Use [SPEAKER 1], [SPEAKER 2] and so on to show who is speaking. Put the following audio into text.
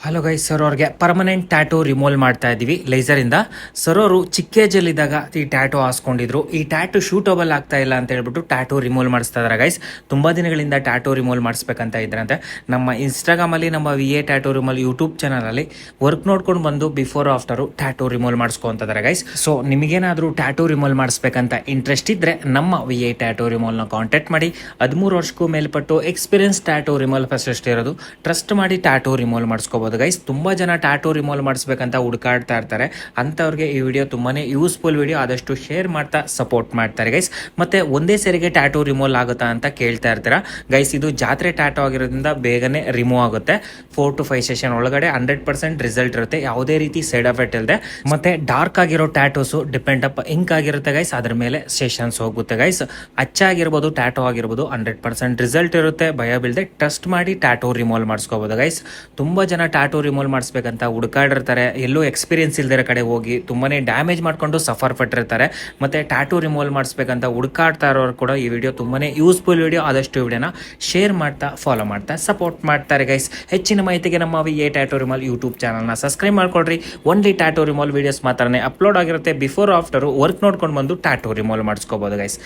[SPEAKER 1] Hello guys, sir ಅವ್ರಿಗೆ permanent tattoo remove ಮಾಡ್ತಾ ಇದ್ದೀವಿ ಲೇಸರಿಂದ. ಸರ್ ಅವರು ಚಿಕ್ಕ ಏಜಲ್ಲಿದ್ದಾಗ ಈ ಟ್ಯಾಟೂ ಹಾಸ್ಕೊಂಡಿದ್ರು. ಈ ಟ್ಯಾಟೂ ಶೂಟಬಲ್ ಆಗ್ತಾ ಇಲ್ಲ ಅಂತ ಹೇಳ್ಬಿಟ್ಟು ಟ್ಯಾಟೂ ರಿಮೂವ್ ಮಾಡಿಸ್ತಾ ಇದಾರೆ ಗೈಸ್. ತುಂಬಾ ದಿನಗಳಿಂದ ಟ್ಯಾಟೂ ರಿಮೂವ್ ಮಾಡಿಸ್ಬೇಕಂತ ಇದ್ರಂತೆ. ನಮ್ಮ ಇನ್ಸ್ಟಾಗ್ರಾಮಲ್ಲಿ, ನಮ್ಮ VA ಟ್ಯಾಟೂ ರಿಮೂವ್ ಯೂಟ್ಯೂಬ್ ಚಾನಲಲ್ಲಿ ವರ್ಕ್ ನೋಡ್ಕೊಂಡು ಬಂದು ಬಿಫೋರ್ ಆಫ್ಟರು ಟ್ಯಾಟೂ ರಿಮೂವ್ ಮಾಡಿಸ್ಕೊಂತಿದ್ದಾರೆ ಗೈಸ್. ಸೊ ನಿಮಗೇನಾದರೂ ಟ್ಯಾಟೂ ರಿಮೂವ್ ಮಾಡಿಸ್ಬೇಕಂತ ಇಂಟ್ರೆಸ್ಟ್ ಇದ್ದರೆ ನಮ್ಮ VA ಟ್ಯಾಟೂ ರಿಮೂವ್ನ ಕಾಂಟ್ಯಾಕ್ಟ್ ಮಾಡಿ. 13 ವರ್ಷಕ್ಕೂ ಮೇಲ್ಪಟ್ಟು ಎಕ್ಸ್ಪೀರಿಯನ್ಸ್ ಟ್ಯಾಟೂ ರಿಮೂವ್ ಫಸ್ಟ್ ಇರೋದು. ಟ್ರಸ್ಟ್ ಮಾಡಿ ಟ್ಯಾಟೂ ರಿಮೂವ್ ಮಾಡಿಸ್ಕೋಬಹುದು ಗೈಸ್. ತುಂಬಾ ಜನ ಟ್ಯಾಟೂ ರಿಮೂವ್ ಮಾಡಿಸ್ಬೇಕಂತ ಹುಡುಕಾಡ್ತಾ ಇರ್ತಾರೆ. ಅಂತವ್ರಿಗೆ ಈ ವಿಡಿಯೋ ತುಂಬಾನೇ ಯೂಸ್ಫುಲ್ ವಿಡಿಯೋ. ಆದಷ್ಟು ಶೇರ್ ಮಾಡ್ತಾ ಸಪೋರ್ಟ್ ಮಾಡ್ತಾರೆ ಗೈಸ್. ಮತ್ತೆ ಒಂದೇ ಸರಿಗೆ ಟ್ಯಾಟೂ ರಿಮೂವ್ ಆಗುತ್ತಾ ಅಂತ ಕೇಳ್ತಾ ಇರ್ತೀರಾ ಗೈಸ್. ಇದು ಜಾತ್ರೆ ಟ್ಯಾಟೂ ಆಗಿರೋದ್ರಿಂದ ಬೇಗನೆ ರಿಮೂವ್ ಆಗುತ್ತೆ. 4 to 5 ಸೆಷನ್ ಒಳಗಡೆ 100% ರಿಸಲ್ಟ್ ಇರುತ್ತೆ. ಯಾವುದೇ ರೀತಿ ಸೈಡ್ ಎಫೆಕ್ಟ್ ಇಲ್ಲದೆ. ಮತ್ತೆ ಡಾರ್ಕ್ ಆಗಿರೋ ಟ್ಯಾಟೂಸ್ ಡಿಪೆಂಡ್ ಅಪ್ ಇಂಕ್ ಆಗಿರುತ್ತೆ ಗೈಸ್. ಅದ್ರ ಮೇಲೆ ಸೆಷನ್ಸ್ ಹೋಗುತ್ತೆ ಗೈಸ್. ಅಚ್ಚಾಗಿರ್ಬೋದು, ಟ್ಯಾಟೂ ಆಗಿರ್ಬೋದು, 100% ರಿಸಲ್ಟ್ ಇರುತ್ತೆ. ಭಯ ಬೀಳದೆ ಟ್ರಸ್ಟ್ ಮಾಡಿ ಟ್ಯಾಟೂ ರಿಮೂವ್ ಮಾಡಿಸ್ಕೋಬಹುದು ಗೈಸ್. ತುಂಬಾ ಜನ ಟ್ಯಾಟೂ ರಿಮೂವ್ ಮಾಡಿಸ್ಬೇಕಂತ ಹುಡುಕಾಡಿರ್ತಾರೆ. ಎಲ್ಲೂ ಎಕ್ಸ್ಪೀರಿಯನ್ಸ್ ಇಲ್ದಿರೋ ಕಡೆ ಹೋಗಿ ತುಂಬಾನೇ ಡ್ಯಾಮೇಜ್ ಮಾಡ್ಕೊಂಡು ಸಫರ್ ಪಟ್ಟಿರ್ತಾರೆ. ಮತ್ತೆ ಟ್ಯಾಟೂ ರಿಮೂವ್ ಮಾಡಿಸ್ಬೇಕಂತ ಹುಡುಕಾಡ್ತಾ ಇರೋರು ಕೂಡ ಈ ವಿಡಿಯೋ ತುಂಬಾನೇ ಯೂಸ್ಫುಲ್ ವಿಡಿಯೋ. ಆದಷ್ಟು ವಿಡಿಯೋನ ಶೇರ್ ಮಾಡ್ತಾ, ಫಾಲೋ ಮಾಡ್ತಾ ಸಪೋರ್ಟ್ ಮಾಡ್ತಾರೆ ಗೈಸ್. ಹೆಚ್ಚಿನ ಮಾಹಿತಿಗೆ ನಮ್ಮ VA ಟ್ಯಾಟೂ ರಿಮೂವ್ ಯೂಟ್ಯೂಬ್ ಚಾನಲ್ನ ಸಬ್ಸ್ಕ್ರೈಬ್ ಮಾಡ್ಕೊಡ್ರಿ. ಓನ್ಲಿ ಟ್ಯಾಟೂ ರಿಮೂವ್ ವಿಡಿಯೋಸ್ ಮಾತ್ರನೇ ಅಪ್ಲೋಡ್ ಆಗಿರುತ್ತೆ. ಬಿಫೋರ್ ಆಫ್ಟರ್ ವರ್ಕ್ ನೋಡ್ಕೊಂಡು ಬಂದು ಟ್ಯಾಟೂ ರಿಮೂವ್ ಮಾಡಿಸ್ಕೋಬಹುದು ಗೈಸ್.